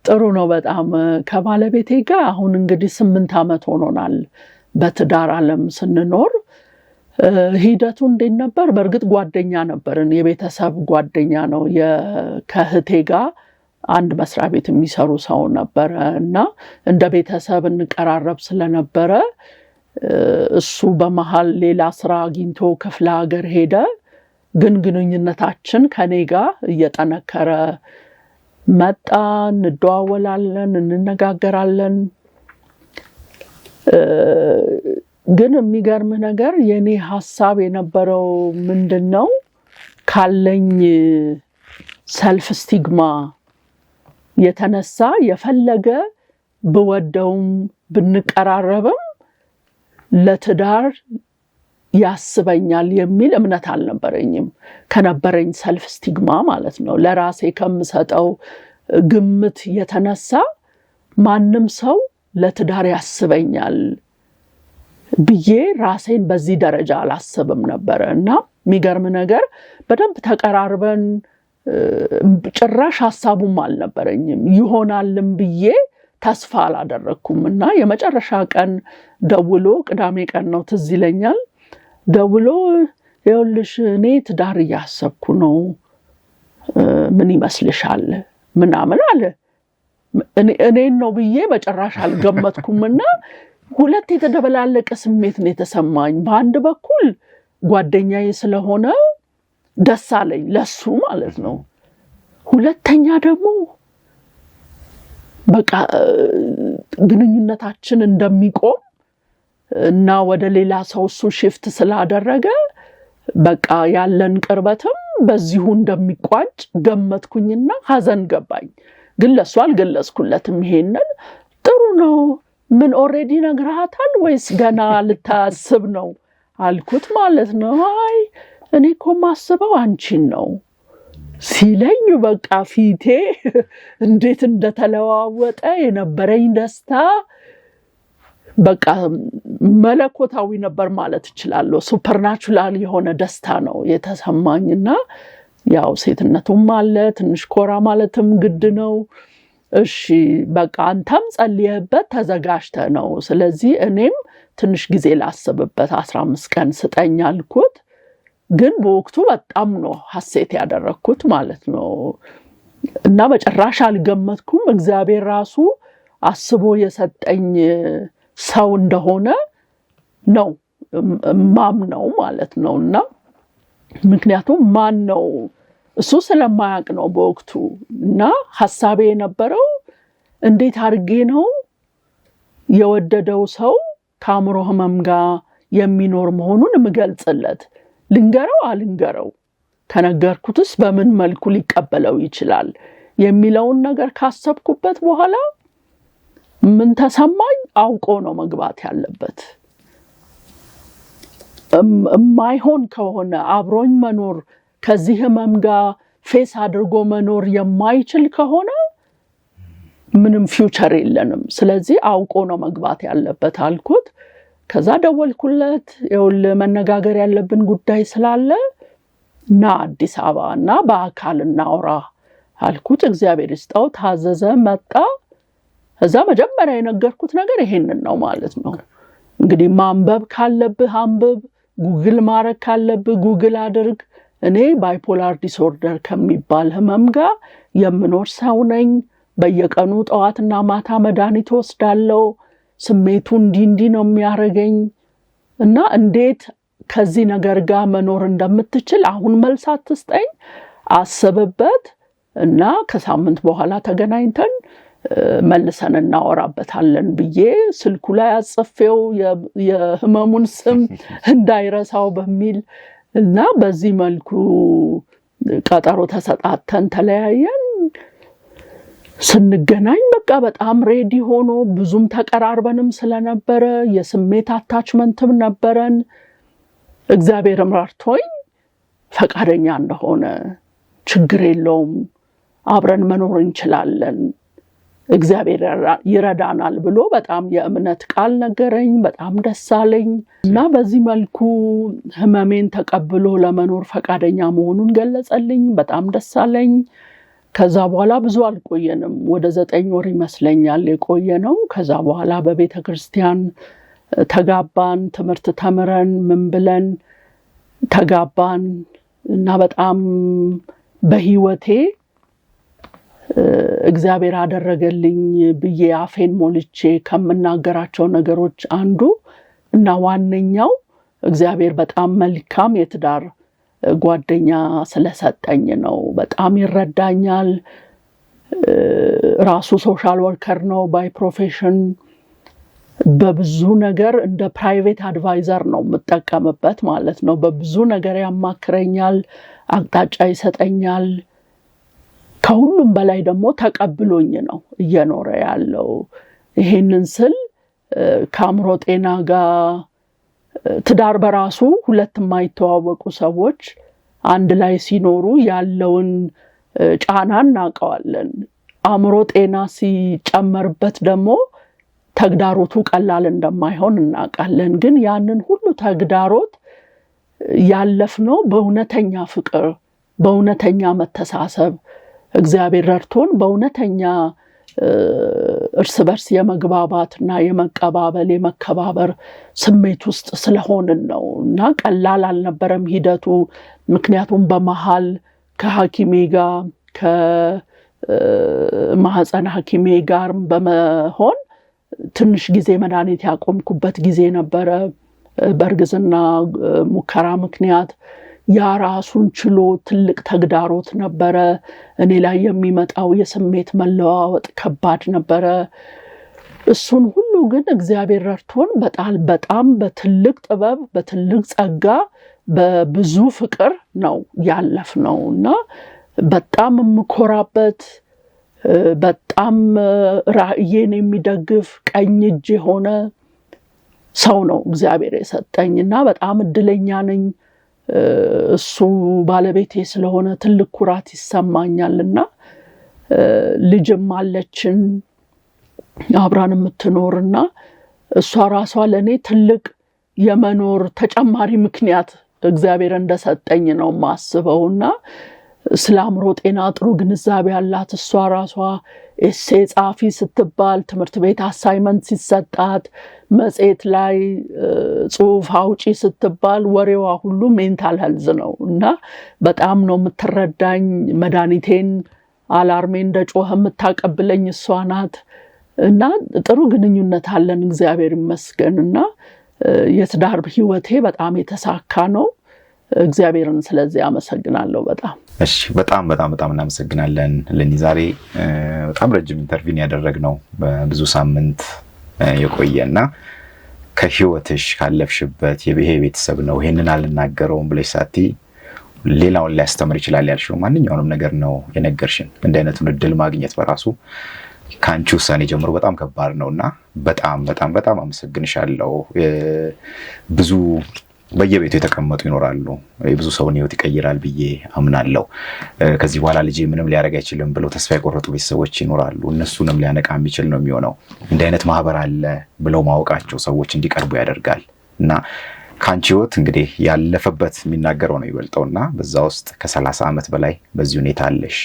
ጥሩ ነው በጣም። ከባለቤቴ ጋር አሁን እንግዲህ 8 ዓመት ሆኖናል በትዳር ዓለም ስንኖር። ሂደቱ እንዴት ነበር? በእርግጥ ጓደኛ ነበርን፣ የቤተሰብ ጓደኛ ነው። ከእህቴ ጋር አንድ መስሪያ ቤት የሚሰሩ ሰው ነበረ እና እንደ ቤተሰብ እንቀራረብ ስለነበረ እሱ በመሃል ሌላ ስራ አግኝቶ ክፍለ ሀገር ሄደ። ግን ግንኙነታችን ከኔ ጋር እየጠነከረ መጣ። እንደዋወላለን፣ እንነጋገራለን። ግን የሚገርም ነገር የኔ ሐሳብ የነበረው ምንድነው ካለኝ ሰልፍ ስቲግማ የተነሳ የፈለገ በወደውም ብንቀራረብም ለትዳር ያስበኛል የሚል እምነት አልነበረኝም ከነበረኝ ሰልፍ ስቲግማ ማለት ነው ለራሴ ከምሰጠው ግምት የተነሳ ማንም ሰው ለትዳር ያስበኛል ብዬ ራሴን በዚህ ደረጃ አላስብም ነበርና የሚገርም ነገር በደንብ ተቀራርበን ጭራሽ ሐሳቡም አልነበረኝም ይሆናልም ብዬ ተስፋ አላደረኩምና የመጨረሻ ቀን ደውሎ ቅዳሜ ቀን ነው ትዝ ይለኛል ደውሎ ይኸውልሽ እኔ ትዳር ያሰብኩ ነው ምን ይመስልሻል ምናምን አለ እኔን ነው ብዬ በጭራሽ አልገመትኩምና ሁለት የተደበላለቀ ስሜት ነው የተሰማኝ በአንድ በኩል ጓደኛዬ ስለሆነ ደስ አለኝ ለሱ ማለት ነው ሁለተኛ ደግሞ በቃ ግንኙነታችን እንደሚቆም እና ወደ ሌላ ሰው እሱ ሽፍት ስላደረገ በቃ ያለን ቅርበትም በዚሁ እንደሚቋጭ ገመትኩኝና ሐዘን ገባኝ ግን ለሱ አልገለጽኩለትም ይሄንን ጥሩ ነው ምን ኦሬዲ ነግረሃታል ወይስ ገና ልታስብ ነው አልኩት ማለት ነው አይ እኔ እኮ ማስበው አንቺን ነው ሲለኝ በቃ ፊቴ እንዴት እንደተለዋወጠ የነበረኝ ደስታ በቃ መለኮታዊ ነበር ማለት ይችላልው ሱፐርናቹራል የሆነ ደስታ ነው የተሰማኝና ያው ሴትነቱም አለ ትንሽ ኮራ ማለትም ግድ ነው እሺ በቃ አንተም ጸልየበት ተዘጋጅተ ነው ስለዚህ እኔም ትንሽ ጊዜ ላስብበት 15 ቀን ስጠኝ አልኩት ግን በወቅቱ በጣም ነው ሐሴት ያደረኩት ማለት ነው እና በጭራሽ አልገመትኩም እግዚአብሔር ራሱ አስቦ የሰጠኝ ሰው እንደሆነ ነው ማምነው ማለት ነውና ምክንያቱም ማን ነው እሱ ስለማያውቅ ነው በወቅቱ እና ሐሳቤ የነበረው እንዴት አርጌ ነው የወደደው ሰው ከአእምሮ ህመም ጋር የሚኖር መሆኑን ምገልጽለት ልንገረው አልንገረው ከነገርኩትስ በምን መልኩ ሊቀበለው ይችላል የሚለውን ነገር ካሰብኩበት በኋላ ምን ተሰማኝ አውቆ ነው መግባት ያለበት ማይሆን ከሆነ አብሮኝ መኖር ከዚህ ህመም ጋር ፌስ አድርጎ መኖር የማይችል ከሆነ ምንም ፊውቸር የለንም ስለዚህ አውቆ ነው መግባት ያለበት አልኩት ከዛ ደወልኩለት ይውል መነጋገር ያለብን ጉዳይ ስላለ ና አዲስ አበባና በአካል እናውራ አልኩት እግዚአብሔር ይስጠው ታዘዘ መጣ እዛ መጀመሪያ የነገርኩት ነገር ይሄንን ነው ማለት ነው እንግዲህ ማንበብ ካለብህ አንብብ ጉግል ማረግ ካለብህ ጉግል አድርግ እኔ ባይፖላር ዲስኦርደር ከሚባል ህመም ጋር የምኖር ሰው ነኝ በየቀኑ ጠዋትና ማታ መድኃኒት ወስዳለሁ ስሜቱ እንዲ ነው የሚያረገኝ እና እንዴት ከዚህ ነገር ጋር መኖር እንደምትችል አሁን መልስ አትስጠኝ አስብበት እና ከሳምንት በኋላ ተገናኝተን መልሰን እናወራበታለን ብዬ ስልኩ ላይ አጽፌው የህመሙን ስም እንዳይረሳው በሚል እና በዚህ መልኩ ቀጠሮ ተሰጣተን ተለያየን ስንገናኝ በቃ በጣም ሬዲ ሆኖ ብዙም ተቀራርበንም ስለነበረ የስሜት አታችመንትም ነበረን እግዚአብሔር ምራርቶኝ ፈቃደኛ እንደሆነ ችግር የለውም አብረን መኖር እንችላለን እግዚአብሔር ይረዳናል ብሎ በጣም የእምነት ቃል ነገረኝ በጣም ደስ አለኝ እና በዚህ መልኩ ህመሜን ተቀብሎ ለመኖር ፈቃደኛ መሆኑን ገለጸልኝ በጣም ደስ አለኝ ከዛ በኋላ ብዙ አልቆየንም ወደ 9 ወር ይመስለኛል የቆየነው ከዛ በኋላ በቤተክርስቲያን ተጋባን ትምህርት ተምረን ምን ብለን ተጋባን እና በጣም በህይወቴ እግዚአብሔር አደረገልኝ ብዬ አፌን ሞልቼ ከመናገራቸው ነገሮች አንዱ እና ዋነኛው እግዚአብሔር በጣም መልካም የትዳር ጓደኛ ስለሰጠኝ ነው በጣም ይረዳኛል ራሱ ሶሻል ወርከር ነው ባይ ፕሮፌሽን በብዙ ነገር እንደ ፕራይቬት አድቫይዘር ነው የምጠቀምበት ማለት ነው በብዙ ነገር ያማክረኛል አቅጣጫ ይሰጠኛል ከሁሉም በላይ ደግሞ ተቀብሎኝ ነው እየኖረ ያለው። ይሄንን ስል ከአእምሮ ጤና ጋር ትዳር በራሱ ሁለት የማይተዋወቁ ሰዎች አንድ ላይ ሲኖሩ ያለውን ጫና እናውቀዋለን። አእምሮ ጤና ሲጨመርበት ደግሞ ተግዳሮቱ ቀላል እንደማይሆን እናውቃለን። ግን ያንን ሁሉ ተግዳሮት ያለፍነው በእውነተኛ ፍቅር፣ በእውነተኛ መተሳሰብ እግዚአብሔር ረድቶን በእውነተኛ እርስ በርስ የመግባባትና የመቀባበል የመከባበር ስሜት ውስጥ ስለሆንን ነው እና ቀላል አልነበረም ሂደቱ። ምክንያቱም በመሃል ከሐኪሜ ጋር ከማህፀን ሐኪሜ ጋር በመሆን ትንሽ ጊዜ መድኃኒት ያቆምኩበት ጊዜ ነበረ በእርግዝና ሙከራ ምክንያት። ያ ራሱን ችሎ ትልቅ ተግዳሮት ነበረ። እኔ ላይ የሚመጣው የስሜት መለዋወጥ ከባድ ነበረ። እሱን ሁሉ ግን እግዚአብሔር ረድቶን በጣም በትልቅ ጥበብ፣ በትልቅ ጸጋ፣ በብዙ ፍቅር ነው ያለፍነው እና በጣም የምኮራበት በጣም ራእዬን የሚደግፍ ቀኝ እጅ የሆነ ሰው ነው እግዚአብሔር የሰጠኝና በጣም እድለኛ ነኝ። እሱ ባለቤቴ ስለሆነ ትልቅ ኩራት ይሰማኛልና ልጅም አለችን አብራን የምትኖርና እሷ ራሷ ለኔ ትልቅ የመኖር ተጨማሪ ምክንያት እግዚአብሔር እንደሰጠኝ ነው ማስበውና ስለ አእምሮ ጤና ጥሩ ግንዛቤ ያላት እሷ ራሷ ኤሴ ጻፊ ስትባል ትምህርት ቤት አሳይመንት ሲሰጣት መጽሔት ላይ ጽሑፍ አውጪ ስትባል ወሬዋ ሁሉ ሜንታል ሄልዝ ነው እና በጣም ነው የምትረዳኝ። መድኃኒቴን አላርሜ እንደጮኸ የምታቀብለኝ እሷ ናት እና ጥሩ ግንኙነት አለን እግዚአብሔር ይመስገንና የትዳር ህይወቴ በጣም የተሳካ ነው። እግዚአብሔርን ስለዚህ አመሰግናለሁ በጣም። እሺ በጣም እናመሰግናለን ለኒ። ዛሬ በጣም ረጅም ኢንተርቪው ያደረግነው በብዙ ሳምንት የቆየና ከህይወትሽ ካለፍሽበት የብሄ ቤተሰብ ነው ይሄንን አልናገረውም ብለሽ ሳቲ ሌላውን ሊያስተምር ይችላል ያልሽው ማንኛውንም ነገር ነው የነገርሽን። እንደ አይነቱን እድል ማግኘት በራሱ ካንቺ ውሳኔ ጀምሮ በጣም ከባድ ነውና በጣም አመሰግንሻለሁ። ብዙ በየቤቱ የተቀመጡ ይኖራሉ የብዙ ሰውን ህይወት ይቀይራል ብዬ አምናለሁ። ከዚህ በኋላ ልጅ ምንም ሊያረጋ አይችልም ብለው ተስፋ የቆረጡ ቤተሰቦች ይኖራሉ። እነሱንም ሊያነቃ የሚችል ነው የሚሆነው። እንደ አይነት ማህበር አለ ብለው ማወቃቸው ሰዎች እንዲቀርቡ ያደርጋል እና ካንቺ ህይወት እንግዲህ ያለፈበት የሚናገረው ነው ይበልጠውና በዛ ውስጥ ከ30 ዓመት በላይ በዚህ ሁኔታ አለሽ።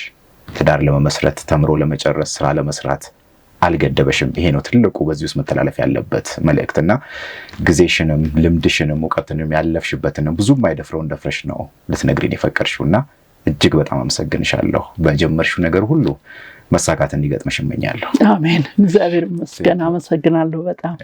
ትዳር ለመመስረት ተምሮ ለመጨረስ ስራ ለመስራት አልገደበሽም። ይሄ ነው ትልቁ በዚህ ውስጥ መተላለፍ ያለበት መልእክትና ጊዜሽንም ልምድሽንም ዕውቀትንም ያለፍሽበትንም ብዙ ማይደፍረው እንደፍረሽ ነው ልትነግሪኝ የፈቀድሽውና እጅግ በጣም አመሰግንሻለሁ። በጀመርሽው ነገር ሁሉ መሳካት እንዲገጥምሽ እመኛለሁ። አሜን። እግዚአብሔር ይመስገን። አመሰግናለሁ በጣም።